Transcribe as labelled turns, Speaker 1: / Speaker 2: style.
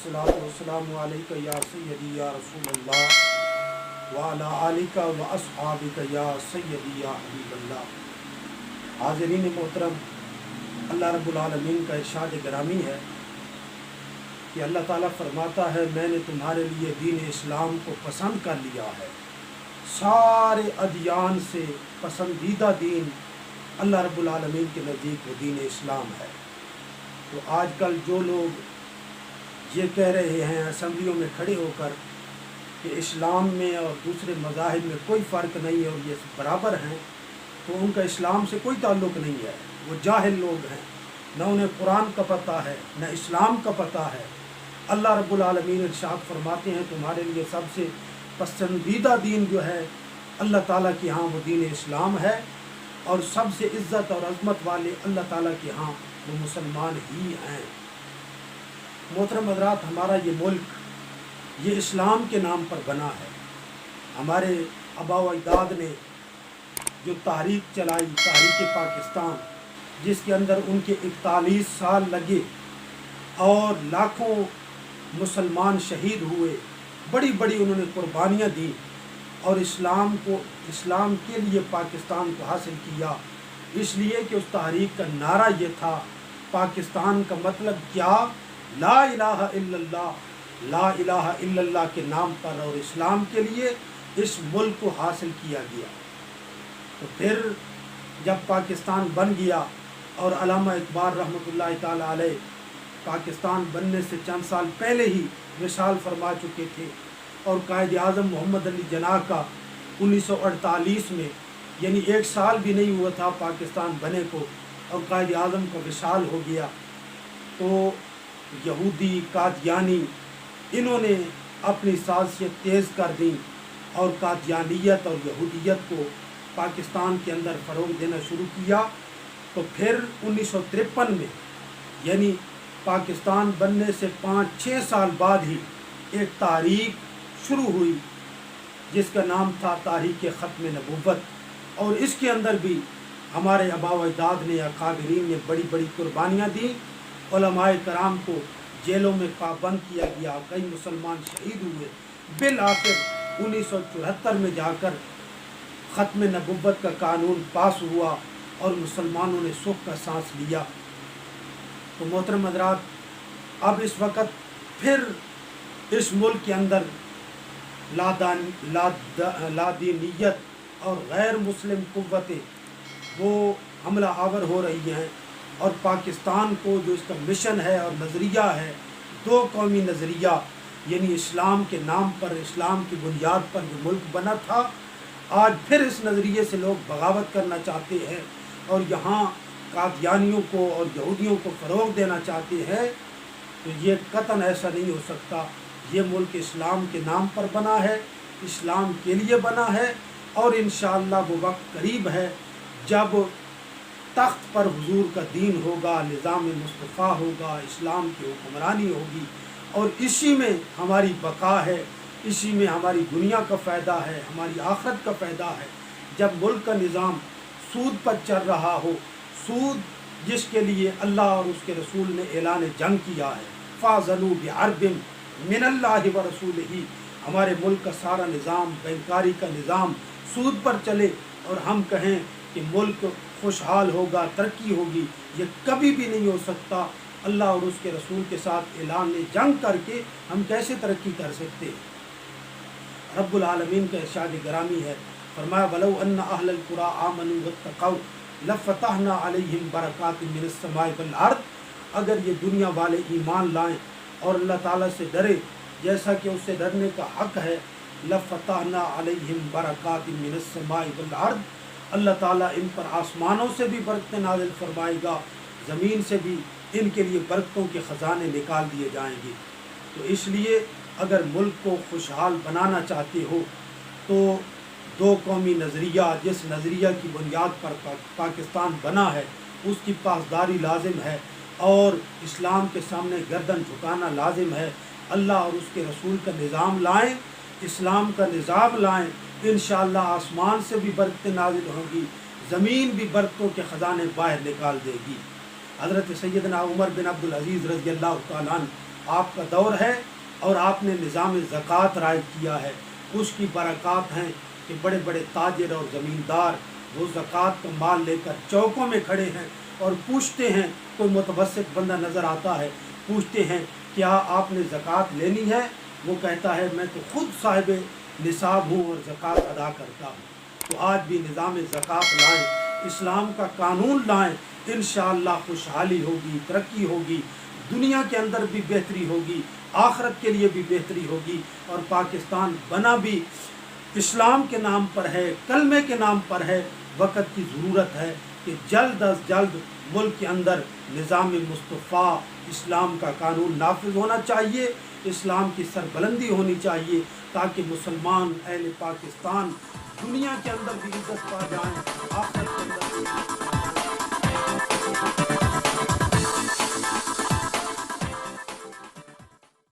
Speaker 1: अस्सलातु वस्सलामु अलैका या सय्यदी या रसूल अल्लाह व अला आलिका व अस्हाबिका या सय्यदी या हबीब अल्लाह। हाज़रीन मोहतरम, अल्लाह रब्बुल आलमीन का इरशाद गिरामी है कि अल्लाह ताला फरमाता है, मैंने तुम्हारे लिए दीन इस्लाम को पसंद कर लिया है। सारे अदियान से पसंदीदा दीन अल्लाह रब्बुल आलमीन के नज़दीक वो दीन इस्लाम है। तो आजकल जो लोग ये कह रहे हैं असम्बलियों में खड़े होकर कि इस्लाम में और दूसरे मज़ाहिब में कोई फ़र्क नहीं है और ये बराबर हैं, तो उनका इस्लाम से कोई ताल्लुक़ नहीं है। वो जाहिल लोग हैं, न उन्हें कुरान का पता है न इस्लाम का पता है। अल्लाह रब्बुल आलमीन इरशाद फरमाते हैं, तुम्हारे लिए सबसे पसंदीदा दीन जो है अल्लाह ताला के यहाँ वो दीन इस्लाम है, और सबसे इज़्ज़त और अज़मत वाले अल्लाह ताला के यहाँ वो मुसलमान ही हैं। मोहतरम हज़रात, हमारा ये मुल्क ये इस्लाम के नाम पर बना है। हमारे आबा व अजदाद ने जो तहरीक चलाई, तहरीक पाकिस्तान, जिसके अंदर उनके 41 साल लगे और लाखों मुसलमान शहीद हुए, बड़ी बड़ी उन्होंने कुर्बानियाँ दी और इस्लाम के लिए पाकिस्तान को हासिल किया। इसलिए कि उस तहरीक का नारा ये था, पाकिस्तान का मतलब क्या, ला इलाहा इल्लल्लाह, ला इलाहा इल्लल्लाह के नाम पर और इस्लाम के लिए इस मुल्क को हासिल किया गया। तो फिर जब पाकिस्तान बन गया और अल्लामा इकबाल रहमतुल्लाह ताला अलैह पाकिस्तान बनने से चंद साल पहले ही विशाल फरमा चुके थे, और कायद आज़म मोहम्मद अली जिन्नाह का 1948 में, यानी 1 साल भी नहीं हुआ था पाकिस्तान बने को, और कायद आज़म का विशाल हो गया। तो यहूदी कादियानी इन्होंने अपनी साजिशें तेज़ कर दी और कादियानियत और यहूदियत को पाकिस्तान के अंदर फ़रोग़ देना शुरू किया। तो फिर 1953 में, यानी पाकिस्तान बनने से 5-6 साल बाद ही एक तारीख शुरू हुई जिसका नाम था तारीख़ ख़त्म नबूवत, और इसके अंदर भी हमारे आबा व अजदाद ने, अकाबिरीन ने बड़ी बड़ी कुर्बानियाँ दी। उलमाए कराम को जेलों में पाबंद किया गया, कई मुसलमान शहीद हुए। बिल आखिर 1974 में जाकर ख़त्म नबूवत का कानून पास हुआ और मुसलमानों ने सुख का सांस लिया। तो मोहतरम हज़रात, अब इस वक्त फिर इस मुल्क के अंदर लादीनियत और गैर मुस्लिम कुव्वतें वो हमला आवर हो रही हैं, और पाकिस्तान को जो इसका मिशन है और नज़रिया है, 2 कौमी नज़रिया, यानी इस्लाम के नाम पर, इस्लाम की बुनियाद पर जो मुल्क बना था, आज फिर इस नज़रिए से लोग बगावत करना चाहते हैं और यहाँ कादियानियों को और यहूदियों को फ़रोग़ देना चाहते हैं। तो ये कतन ऐसा नहीं हो सकता। ये मुल्क इस्लाम के नाम पर बना है, इस्लाम के लिए बना है, और इंशाअल्लाह वो वक्त करीब है जब तख्त पर हुजूर का दीन होगा, निज़ाम मुस्तफ़ा होगा, इस्लाम की हुक्मरानी होगी, और इसी में हमारी बका है, इसी में हमारी दुनिया का फ़ायदा है, हमारी आखिरत का फ़ायदा है। जब मुल्क का निज़ाम सूद पर चल रहा हो, सूद जिसके लिए अल्लाह और उसके रसूल ने ऐलान जंग किया है, फ़ाज़लू बिहर्बिन मिनल्लाहि व रसूलिही, हमारे मुल्क का सारा निज़ाम, बैंकारी का निज़ाम सूद पर चले और हम कहें कि मुल्क खुशहाल होगा, तरक्की होगी, ये कभी भी नहीं हो सकता। अल्लाह और उसके रसूल के साथ ऐलान जंग करके हम कैसे तरक्की कर सकते हैं। रब्बुल आलमीन का इरशाद गिरामी है, फरमाया, वलौ अन्ना अहलल कुरा आमनू वत्तक़ौ लफ़तहना अलैहिम बरकातिम मिनस समाई वल अर्द, अगर ये दुनिया वाले ईमान लाएं और अल्लाह ताला से डरे जैसा कि उससे डरने का हक़ है, लफ़तहना अलैहिम बरकातिम मिनस समाई वल अर्द, अल्लाह ताला इन पर आसमानों से भी बरकतें नाज़िल फरमाएगा, ज़मीन से भी इनके लिए बरकतों के ख़जाने निकाल दिए जाएंगे। तो इसलिए अगर मुल्क को खुशहाल बनाना चाहते हो तो 2 कौमी नज़रिया, जिस नज़रिया की बुनियाद पर पाकिस्तान बना है, उसकी पासदारी लाजिम है और इस्लाम के सामने गर्दन झुकाना लाजिम है। अल्लाह और उसके रसूल का निज़ाम लाएँ, इस्लाम का निज़ाम लाएँ, इंशाअल्लाह आसमान से भी बरकतें नाज़िल होंगी, ज़मीन भी बरकतों के ख़जाने बाहर निकाल देगी। हज़रत सैयदना उमर बिन अब्दुल अज़ीज़ रज़ियल्लाहु ताला अन्हु آپ کا دور ہے اور آپ نے نظام زکوٰۃ رائج کیا ہے، اس کی برکات ہیں کہ بڑے بڑے تاجر اور زمیندار وہ زکوٰۃ کا مال لے کر چوکوں میں کھڑے ہیں اور پوچھتے ہیں، کوئی متوسط بندہ نظر آتا ہے، پوچھتے ہیں کیا آپ نے زکوٰۃ لینی ہے؟ وہ کہتا ہے میں تو خود صاحب نصاب ہوں اور زکوٰۃ ادا کرتا ہوں۔ تو آج بھی نظام زکوٰۃ لائیں، اسلام کا قانون لائیں، انشاءاللہ خوشحالی ہوگی، ترقی ہوگی، دنیا کے اندر بھی بہتری ہوگی، آخرت کے لیے بھی بہتری ہوگی، اور پاکستان بنا بھی اسلام کے نام پر ہے، کلمے کے نام پر ہے۔ وقت کی ضرورت ہے کہ جلد از جلد ملک کے اندر نظام مصطفیٰ اسلام کا قانون نافذ ہونا چاہیے، اسلام کی سربلندی ہونی چاہیے، تاکہ مسلمان اہل پاکستان دنیا کے اندر بھی عزت پا جائیں، آخرت کے اندر